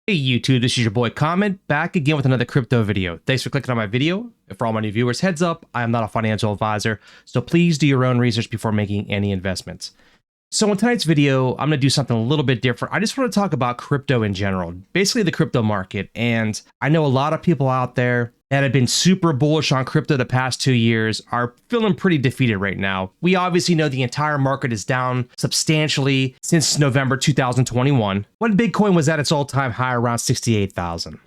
Hey YouTube, this is your boy Comment, back again with another crypto video. Thanks for clicking on my video. And for all my new viewers, heads up, I am not a financial advisor, so please do your own research before making any investments. So in tonight's video, I'm going to do something a little bit different. I just want to talk about crypto in general, basically the crypto market. And I know a lot of people out there that have been super bullish on crypto the past 2 years are feeling pretty defeated right now. We obviously know the entire market is down substantially since November 2021, when Bitcoin was at its all-time high around 68,000.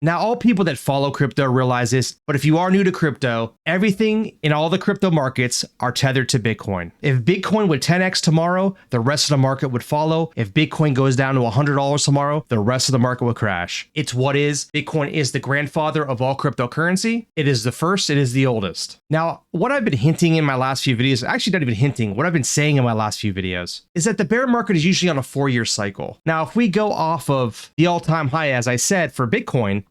Now, all people that follow crypto realize this, but if you are new to crypto, everything in all the crypto markets are tethered to Bitcoin. If Bitcoin would 10x tomorrow, the rest of the market would follow. If Bitcoin goes down to $100 tomorrow, the rest of the market will crash. It's what is. Bitcoin is the grandfather of all cryptocurrency. It is the first, it is the oldest. Now, what I've been hinting in my last few videos, actually not even hinting, what I've been saying in my last few videos, is that the bear market is usually on a 4-year cycle. Now, if we go off of the all-time high, as I said, for Bitcoin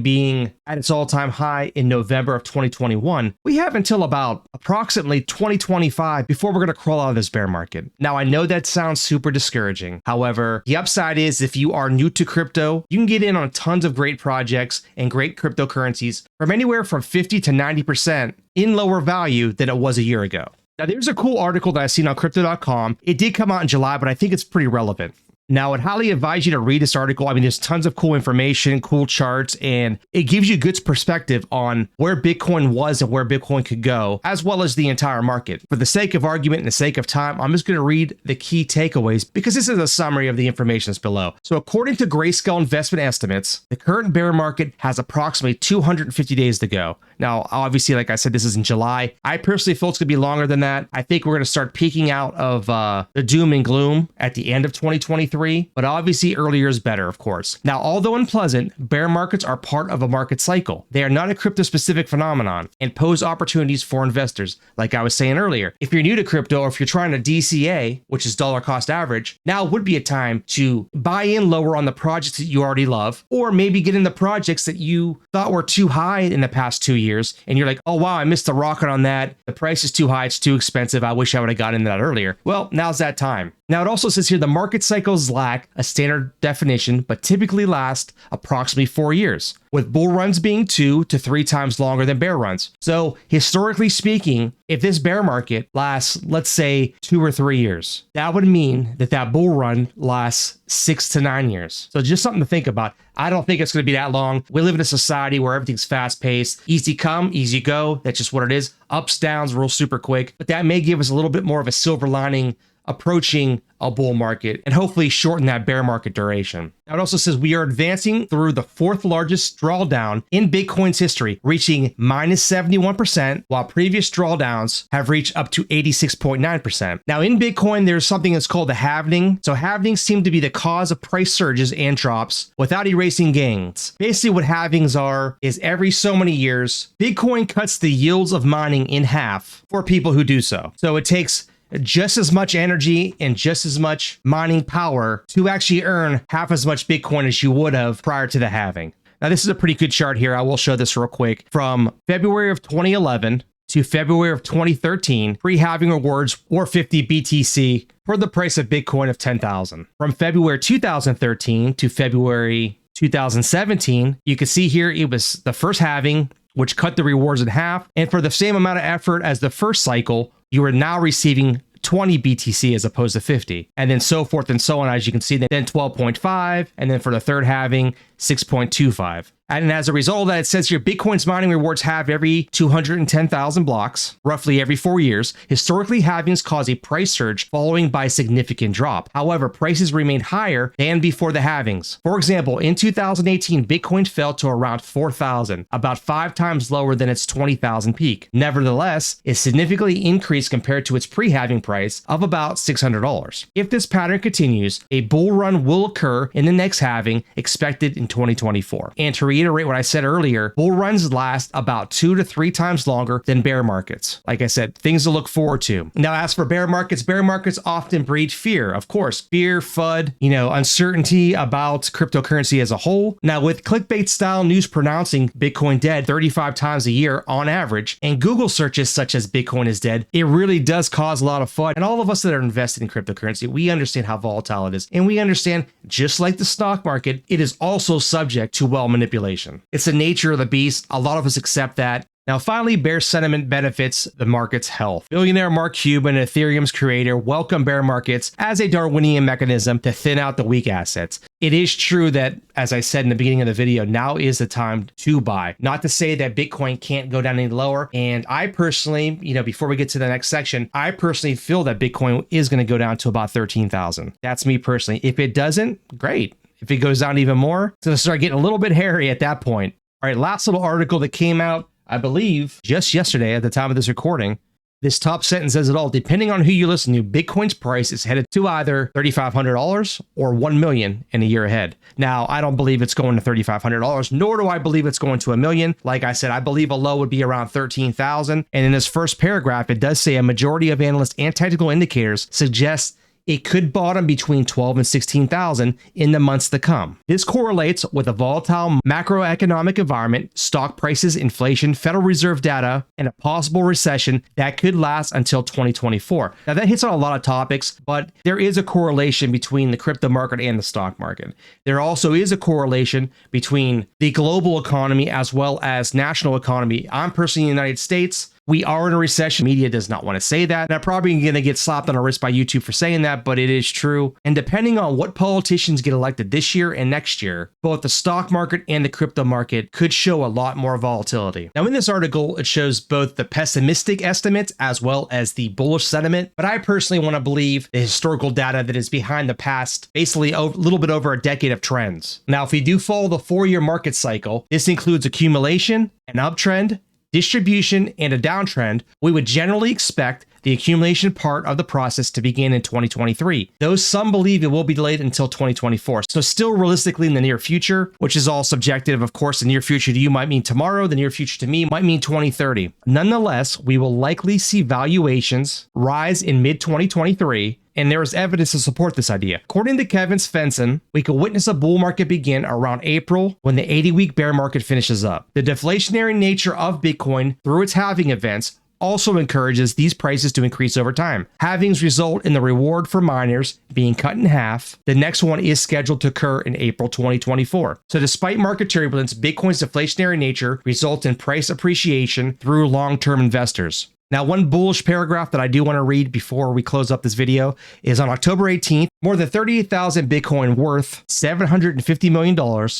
being at its all-time high in November of 2021, we have until about approximately 2025 before we're going to crawl out of this bear market. Now, I know that sounds super discouraging. However, the upside is if you are new to crypto, you can get in on tons of great projects and great cryptocurrencies from anywhere from 50 to 90% in lower value than it was a year ago. Now, there's a cool article that I've seen on crypto.com. It did come out in July, but I think it's pretty relevant. Now, I'd highly advise you to read this article. I mean, there's tons of cool information, cool charts, and it gives you good perspective on where Bitcoin was and where Bitcoin could go, as well as the entire market. For the sake of argument and the sake of time, I'm just going to read the key takeaways because this is a summary of the information that's below. So according to Grayscale investment estimates, the current bear market has approximately 250 days to go. Now, obviously, like I said, this is in July. I personally feel it's going to be longer than that. I think we're going to start peaking out of the doom and gloom at the end of 2023, but obviously earlier is better, of course. Now, although unpleasant, bear markets are part of a market cycle. They are not a crypto-specific phenomenon and pose opportunities for investors. Like I was saying earlier, if you're new to crypto or if you're trying to DCA, which is dollar cost average, now would be a time to buy in lower on the projects that you already love, or maybe get in the projects that you thought were too high in the past 2 years. And you're like, oh, wow, I missed the rocket on that. The price is too high. It's too expensive. I wish I would have gotten into that earlier. Well, now's that time. Now, it also says here the market cycles lack a standard definition, but typically last approximately 4 years, with bull runs being 2 to 3 times longer than bear runs. So historically speaking, if this bear market lasts, let's say 2 or 3 years, that would mean that that bull run lasts 6 to 9 years. So just something to think about. I don't think it's going to be that long. We live in a society where everything's fast paced, easy come, easy go. That's just what it is. Ups, downs, real super quick. But that may give us a little bit more of a silver lining approaching a bull market and hopefully shorten that bear market duration. Now, it also says we are advancing through the 4th largest drawdown in Bitcoin's history, reaching minus 71%, while previous drawdowns have reached up to 86.9%. Now, in Bitcoin, there's something that's called the halving. So halvings seem to be the cause of price surges and drops without erasing gains. Basically, what halvings are is every so many years, Bitcoin cuts the yields of mining in half for people who do so. So it takes just as much energy and just as much mining power to actually earn half as much Bitcoin as you would have prior to the halving. Now, this is a pretty good chart here. I will show this real quick. From February of 2011 to February of 2013, pre-halving rewards were 50 BTC for the price of Bitcoin of 10,000. From February 2013 to February 2017, you can see here it was the first halving, which cut the rewards in half. And for the same amount of effort as the first cycle, you are now receiving 20 BTC as opposed to 50, and then so forth and so on, as you can see. Then 12.5, and then for the third halving, 6.25. And as a result of that, it says here, Bitcoin's mining rewards halve every 210,000 blocks, roughly every 4 years. Historically, halvings cause a price surge following by a significant drop. However, prices remain higher than before the halvings. For example, in 2018, Bitcoin fell to around 4,000, about 5 times lower than its 20,000 peak. Nevertheless, it significantly increased compared to its pre-halving price of about $600. If this pattern continues, a bull run will occur in the next halving, expected in 2024. And to reiterate what I said earlier, bull runs last about 2 to 3 times longer than bear markets. Like I said, things to look forward to. Now, as for bear markets often breed fear. Of course, fear, FUD, uncertainty about cryptocurrency as a whole. Now, with clickbait style news pronouncing Bitcoin dead 35 times a year on average, and Google searches such as Bitcoin is dead, it really does cause a lot of FUD. And all of us that are invested in cryptocurrency, we understand how volatile it is. And we understand, just like the stock market, it is also also subject to manipulation. It's the nature of the beast. A lot of us accept that. Now, finally, bear sentiment benefits the market's health. Billionaire Mark Cuban, Ethereum's creator, welcomed bear markets as a Darwinian mechanism to thin out the weak assets. It is true that, as I said in the beginning of the video, now is the time to buy. Not to say that Bitcoin can't go down any lower. And I personally, before we get to the next section, I personally feel that Bitcoin is going to go down to about 13,000. That's me personally. If it doesn't, great. If it goes down even more, it's going to start getting a little bit hairy at that point. All right, last little article that came out, I believe, just yesterday at the time of this recording. This top sentence says it all. Depending on who you listen to, Bitcoin's price is headed to either $3,500 or $1 million in a year ahead. Now, I don't believe it's going to $3,500, nor do I believe it's going to $1 million. Like I said, I believe a low would be around 13,000. And in this first paragraph, it does say a majority of analysts and technical indicators suggest it could bottom between 12 and 16,000 in the months to come. This correlates with a volatile macroeconomic environment, stock prices, inflation, Federal Reserve data, and a possible recession that could last until 2024. Now that hits on a lot of topics, but there is a correlation between the crypto market and the stock market. There also is a correlation between the global economy as well as national economy. I'm personally in the United States. We are in a recession. Media does not want to say that. And I'm probably going to get slapped on the wrist by YouTube for saying that, but it is true. And depending on what politicians get elected this year and next year, both the stock market and the crypto market could show a lot more volatility. Now, in this article, it shows both the pessimistic estimates as well as the bullish sentiment. But I personally want to believe the historical data that is behind the past, basically a little bit over a decade of trends. Now, if we do follow the 4-year market cycle, this includes accumulation, an uptrend, distribution, and a downtrend, we would generally expect the accumulation part of the process to begin in 2023, though some believe it will be delayed until 2024. So still realistically in the near future, which is all subjective. Of course, the near future to you might mean tomorrow. The near future to me might mean 2030. Nonetheless, we will likely see valuations rise in mid-2023, and there is evidence to support this idea. According to Kevin Svensson, we could witness a bull market begin around April when the 80-week bear market finishes up. The deflationary nature of Bitcoin through its halving events also encourages these prices to increase over time. Halvings result in the reward for miners being cut in half. The next one is scheduled to occur in April 2024. So despite market turbulence, Bitcoin's deflationary nature results in price appreciation through long-term investors. Now, one bullish paragraph that I do want to read before we close up this video is on October 18th, more than 38,000 Bitcoin worth $750 million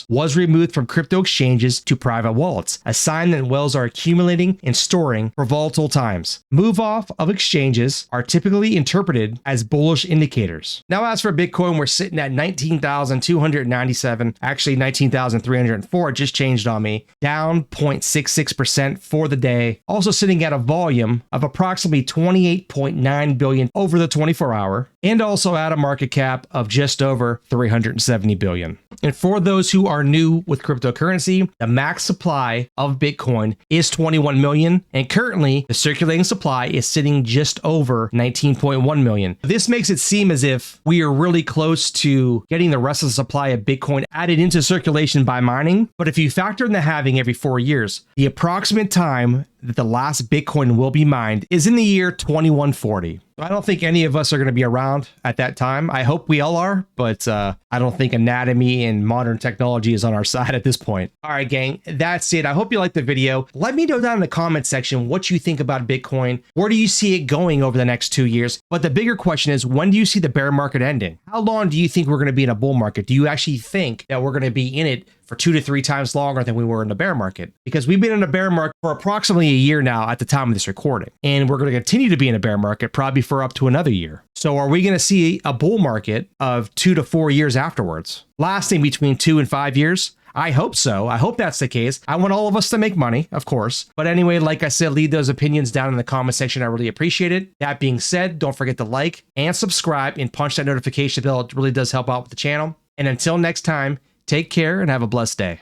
was removed from crypto exchanges to private wallets, a sign that whales are accumulating and storing for volatile times. Move off of exchanges are typically interpreted as bullish indicators. Now, as for Bitcoin, we're sitting at 19,297, actually 19,304, it just changed on me, down 0.66% for the day. Also sitting at a volume of approximately 28.9 billion over the 24-hour, and also at a market cap of just over 370 billion. And for those who are new with cryptocurrency, the max supply of Bitcoin is 21 million, and currently the circulating supply is sitting just over 19.1 million. This makes it seem as if we are really close to getting the rest of the supply of Bitcoin added into circulation by mining. But if you factor in the halving every 4 years, the approximate time that the last Bitcoin will be mined is in the year 2140. I don't think any of us are going to be around at that time. I hope we all are, but I don't think anatomy and modern technology is on our side at this point. All right, gang, that's it. I hope you liked the video. Let me know down in the comment section what you think about Bitcoin. Where do you see it going over the next 2 years? But the bigger question is, when do you see the bear market ending? How long do you think we're going to be in a bull market? Do you actually think that we're going to be in it for 2 to 3 times longer than we were in the bear market? Because we've been in a bear market for approximately a year now at the time of this recording. And we're going to continue to be in a bear market probably for up to another year. So are we going to see a bull market of 2 to 4 years afterwards, lasting between 2 and 5 years? I hope so. I hope that's the case. I want all of us to make money, of course. But anyway, like I said, leave those opinions down in the comment section. I really appreciate it. That being said, don't forget to like and subscribe and punch that notification bell. It really does help out with the channel. And until next time, take care and have a blessed day.